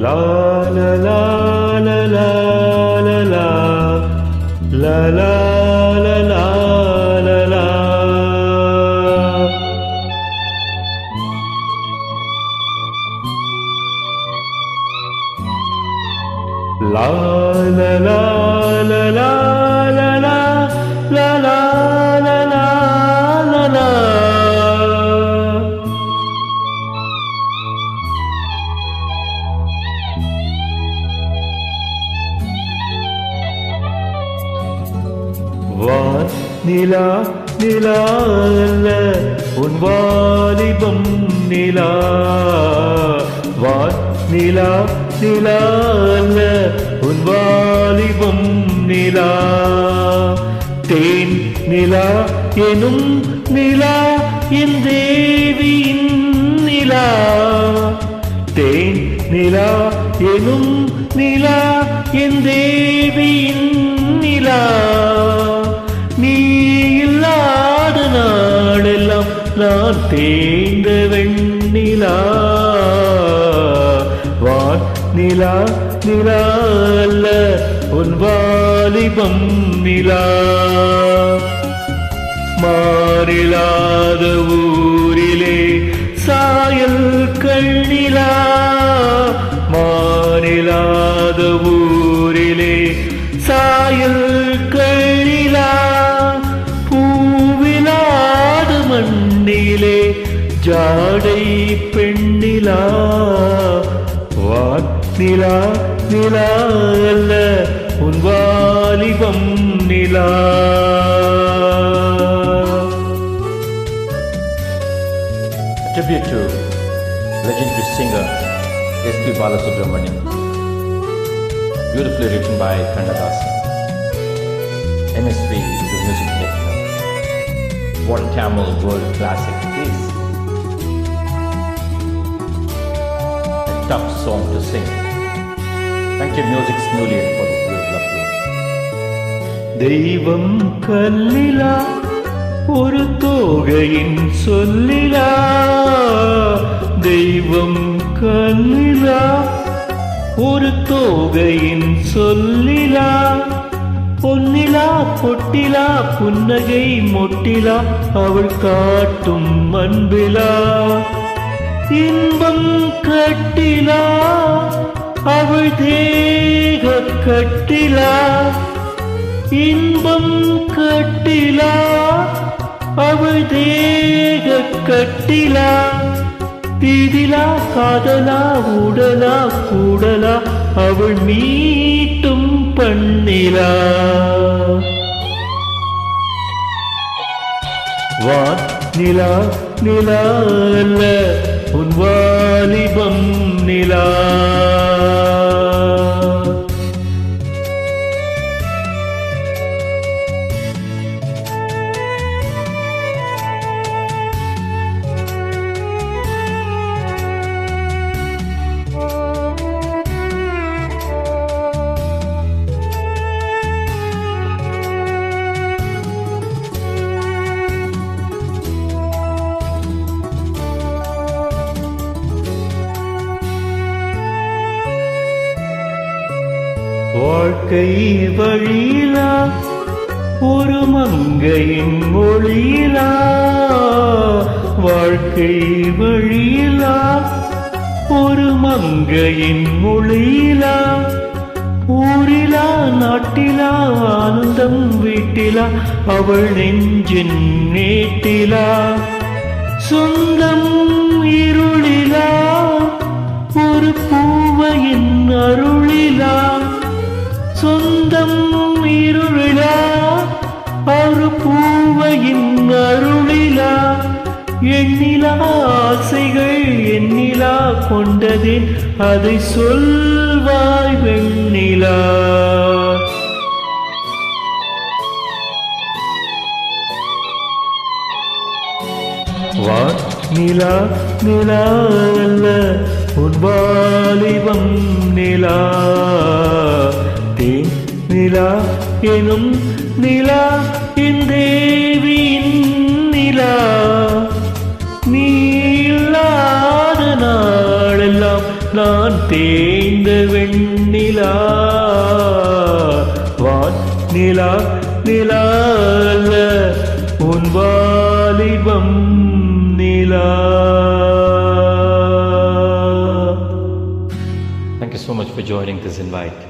La la la la la la la la la la la la la. La la la la la la la la la la la la. வான் நிலா நிலா அல்ல உன் வாலிபம் நிலா. வான் நிலா நிலா அல்ல உன் வாலிபம் நிலா. தேன் நிலா எனும் நிலா என் தேவியின் நிலா. தேன் நிலா எனும் நிலா என் தேவியின் நிலா. நீ இல்லாத நாடெல்லாம் நான் தேய்ந்த வெண்ணிலா. வான் நிலா நிலா அல்ல உன் வாலிபம் நிலா. மாறிலாத ஊரிலே சாயல் கண்ணிலா. மாறிலாத ஊரிலே சாயல் கண்ணிலா. பூவிலாத மண்ணிலே ஜாடை பெண்ணிலா. வான் நிலா நிலா அல்ல உன் வாலிபம் நிலா. A tribute to legendary singer S.P. Balasubramanian, beautifully written by Kannadasan. MSV is the music director. What Tamil world classic it is. A tough song to sing. Thank you, Music Smulian, for this beautiful upload. தெய்வம் கல்லிலா ஒரு தோகையின் சொல்லிலா. தெய்வம் கல்லிலா ஒரு தோகையின் சொல்லிலா. பொன்னிலா பொட்டிலா புன்னகை மொட்டிலா அவள் காட்டும் அன்பிலா. இன்பம் கட்டிலா அவள் தேக கட்டிலா. இன்பம் கட்டிலா அவள் தேக கட்டிலா. தீதிலா காதலா உடலா கூடலா அவள் மீட்டும் பண்ணிலா. வான் நிலா நிலா அல்ல உன் வாலிபம் நிலா. வாழ்க்கை வழியிலா ஒரு மங்கையின் மொழியிலா. வாழ்க்கை வழியிலா ஒரு மங்கையின் மொழியிலா. ஊரிலா நாட்டிலா ஆனந்தம் வீட்டிலா அவள் நெஞ்சின் நேட்டிலா. சொந்தம் இருளிலா ஒரு பூவையின் அருளிலா. சொந்தம் இருளிலா ஒரு பூவையின் அருளிலா. எண்ணிலா ஆசைகள் எண்ணிலா கொண்டதே அதை சொல்வாய் வெண்ணிலா. வான் நிலா நிலா அல்ல உன் வாலிபம் நிலா. தேன் நிலா எனும் நிலா என் தேவியின் நிலா. நீ இல்லாத நாளெல்லாம் நான் தேய்ந்த நிலா நிலா அல்ல உன் வாலிபம் நிலா. Thank you so much for joining this invite.